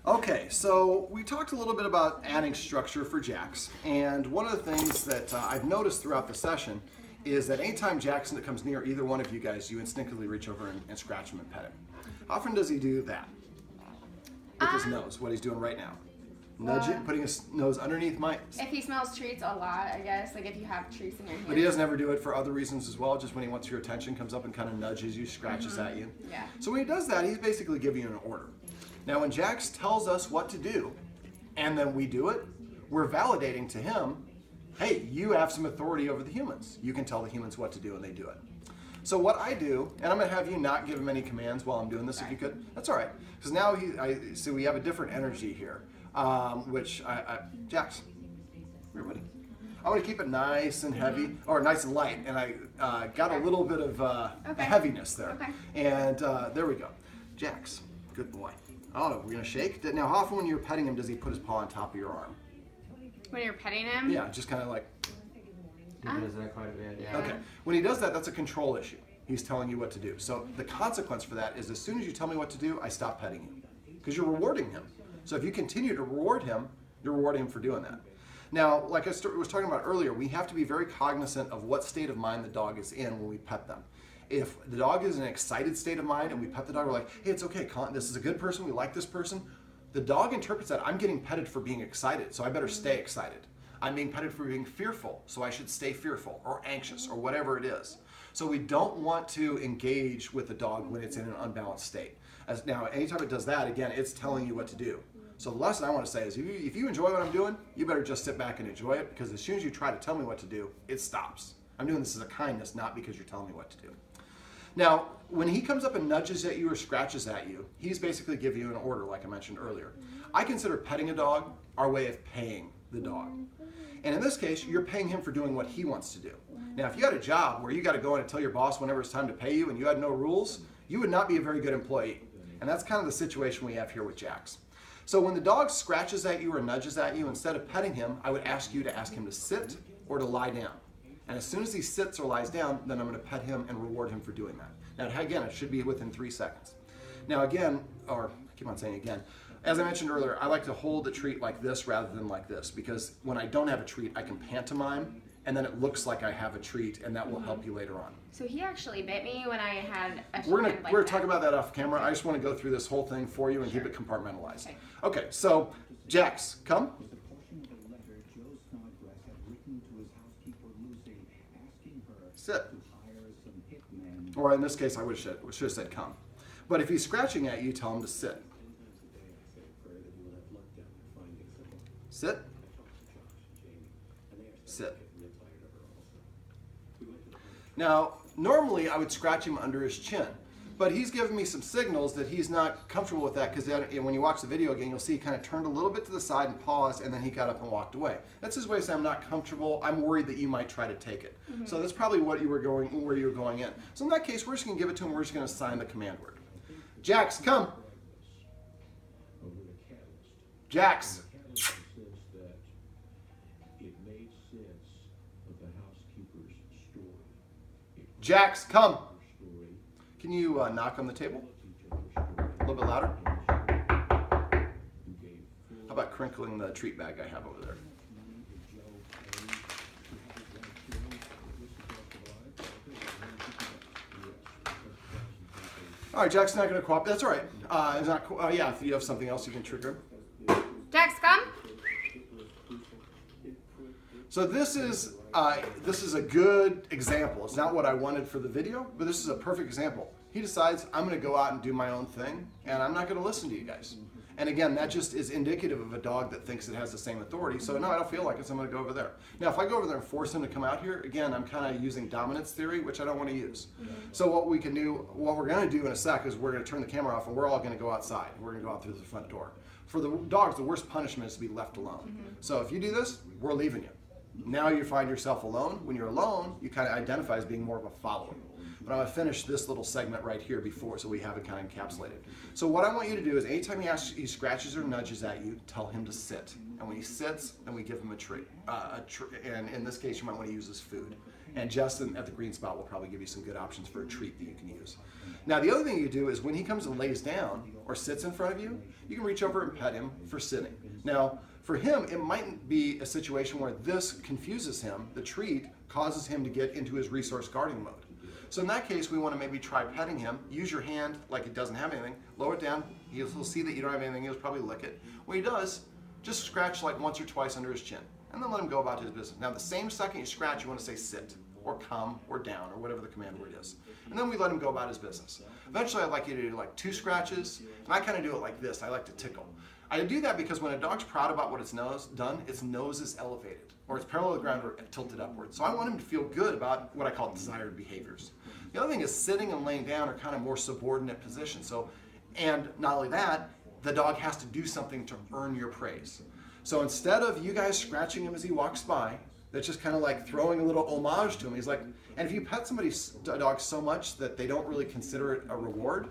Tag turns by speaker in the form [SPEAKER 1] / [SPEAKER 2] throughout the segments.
[SPEAKER 1] Okay, so we talked a little bit about adding structure for Jax, and one of the things that I've noticed throughout the session is that anytime Jackson comes near either one of you guys, you instinctively reach over and scratch him and pet him. How often does he do that? With his nose, what he's doing right now. Nudge it, putting his nose underneath my...
[SPEAKER 2] If he smells treats a lot, I guess, like if you have treats in your hand.
[SPEAKER 1] But he doesn't ever do it for other reasons as well, just when he wants your attention, comes up and kind of nudges you, scratches at you.
[SPEAKER 2] Yeah.
[SPEAKER 1] So when he does that, he's basically giving you an order. Now when Jax tells us what to do, and then we do it, we're validating to him, hey, you have some authority over the humans. You can tell the humans what to do and they do it. So what I do, and I'm going to have you not give him any commands while I'm doing this if you could. That's all right. Because now so we have a different energy here, which Jax, here, buddy. I want to keep it nice and heavy, or nice and light, and I got a little bit of heaviness there.
[SPEAKER 2] Okay.
[SPEAKER 1] And there we go. Jax, good boy. Oh, we're going to shake. Now, how often when you're petting him does he put his paw on top of your arm?
[SPEAKER 2] When you're petting him?
[SPEAKER 1] Yeah, just kind of like...
[SPEAKER 3] He does that quite a bit, yeah.
[SPEAKER 1] Okay. When he does that, that's a control issue. He's telling you what to do. So the consequence for that is as soon as you tell me what to do, I stop petting you. Because you're rewarding him. So if you continue to reward him, you're rewarding him for doing that. Now, like I was talking about earlier, we have to be very cognizant of what state of mind the dog is in when we pet them. If the dog is in an excited state of mind and we pet the dog, we're like, hey, it's okay, Colin, this is a good person, we like this person. The dog interprets that I'm getting petted for being excited, so I better stay excited. I'm being petted for being fearful, so I should stay fearful or anxious or whatever it is. So we don't want to engage with the dog when it's in an unbalanced state. Now, anytime it does that, again, it's telling you what to do. So the lesson I want to say is if you enjoy what I'm doing, you better just sit back and enjoy it, because as soon as you try to tell me what to do, it stops. I'm doing this as a kindness, not because you're telling me what to do. Now, when he comes up and nudges at you or scratches at you, he's basically giving you an order, like I mentioned earlier. I consider petting a dog our way of paying the dog. And in this case, you're paying him for doing what he wants to do. Now, if you had a job where you got to go in and tell your boss whenever it's time to pay you and you had no rules, you would not be a very good employee. And that's kind of the situation we have here with Jax. So when the dog scratches at you or nudges at you, instead of petting him, I would ask you to ask him to sit or to lie down. And as soon as he sits or lies down, then I'm going to pet him and reward him for doing that. Now, again, it should be within 3 seconds. Now, again, or I keep on saying again, as I mentioned earlier, I like to hold the treat like this rather than like this, because when I don't have a treat, I can pantomime, and then it looks like I have a treat, and that will help you later on.
[SPEAKER 2] So he actually bit me when I had a
[SPEAKER 1] We're gonna talk about that off camera. I just want to go through this whole thing for you and keep it compartmentalized. Okay, so Jax, come. Sit. Or in this case, I should have said come. But if he's scratching at you, tell him to sit. Sit. Sit. Now, normally I would scratch him under his chin, but he's giving me some signals that he's not comfortable with that, because when you watch the video again, you'll see he kind of turned a little bit to the side and paused, and then he got up and walked away. That's his way of saying, I'm not comfortable. I'm worried that you might try to take it. So that's probably where you were going in. So in that case, we're just going to give it to him. We're just going to assign the command word. Jax, come. Jax. Jax, come. Can you knock on the table? A little bit louder. How about crinkling the treat bag I have over there? All right, Jack's not going to cooperate. That's all right. It's not. Yeah, if you have something else, you can trigger him.
[SPEAKER 2] Jax, come.
[SPEAKER 1] So this is a good example. It's not what I wanted for the video, but this is a perfect example. He decides, I'm going to go out and do my own thing, and I'm not going to listen to you guys. And again, that just is indicative of a dog that thinks it has the same authority. So no, I don't feel like it, so I'm going to go over there. Now, if I go over there and force him to come out here, again, I'm kind of using dominance theory, which I don't want to use. So what we're going to do in a sec is we're going to turn the camera off, and we're all going to go outside. We're going to go out through the front door. For the dogs, the worst punishment is to be left alone. So if you do this, we're leaving you. Now you find yourself alone. When you're alone, you kind of identify as being more of a follower. But I'm going to finish this little segment right here before, so we have it kind of encapsulated. So what I want you to do is anytime he scratches or nudges at you, tell him to sit. And when he sits, then we give him a treat. And in this case, you might want to use his food. And Justin at the Green Spot will probably give you some good options for a treat that you can use. Now, the other thing you do is when he comes and lays down or sits in front of you, you can reach over and pet him for sitting. Now, for him, it might be a situation where this confuses him. The treat causes him to get into his resource guarding mode. So in that case, we want to maybe try petting him. Use your hand like it doesn't have anything. Lower it down. He'll see that you don't have anything. He'll probably lick it. When he does, just scratch like once or twice under his chin. And then let him go about his business. Now, the same second you scratch, you want to say sit, or come, or down, or whatever the command word is. And then we let him go about his business. Eventually, I'd like you to do like 2 scratches, and I kind of do it like this. I like to tickle. I do that because when a dog's proud about what its nose is elevated, or it's parallel to the ground or tilted upward. So I want him to feel good about what I call desired behaviors. The other thing is sitting and laying down are kind of more subordinate positions. So, and not only that, the dog has to do something to earn your praise. So instead of you guys scratching him as he walks by, that's just kind of like throwing a little homage to him. He's like, and if you pet somebody's dog so much that they don't really consider it a reward,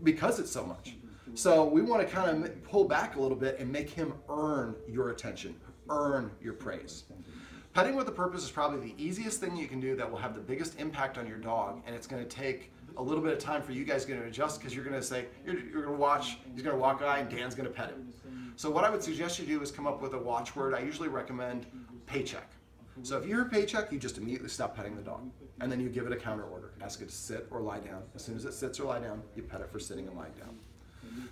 [SPEAKER 1] because it's so much. So we want to kind of pull back a little bit and make him earn your attention, earn your praise. Petting with a purpose is probably the easiest thing you can do that will have the biggest impact on your dog, and it's going to take a little bit of time for you guys to adjust because you're going to say, you're going to watch, he's going to walk by and Dan's going to pet him. So what I would suggest you do is come up with a watchword. I usually recommend paycheck. So if you hear paycheck, you just immediately stop petting the dog. And then you give it a counter order. Ask it to sit or lie down. As soon as it sits or lie down, you pet it for sitting and lying down.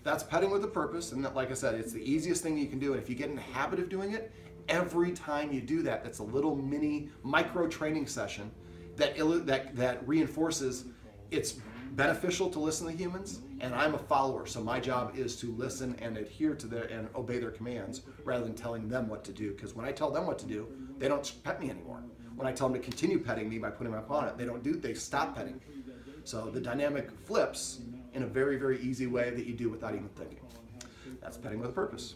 [SPEAKER 1] That's petting with a purpose. And that, like I said, it's the easiest thing you can do. And if you get in the habit of doing it, every time you do that, that's a little mini micro training session that reinforces it's beneficial to listen to humans, and I'm a follower, so my job is to listen and adhere to their and obey their commands rather than telling them what to do. Because when I tell them what to do, they don't pet me anymore. When I tell them to continue petting me by putting my paw on it, they stop petting me. So the dynamic flips in a very, very easy way that you do without even thinking. That's petting with a purpose.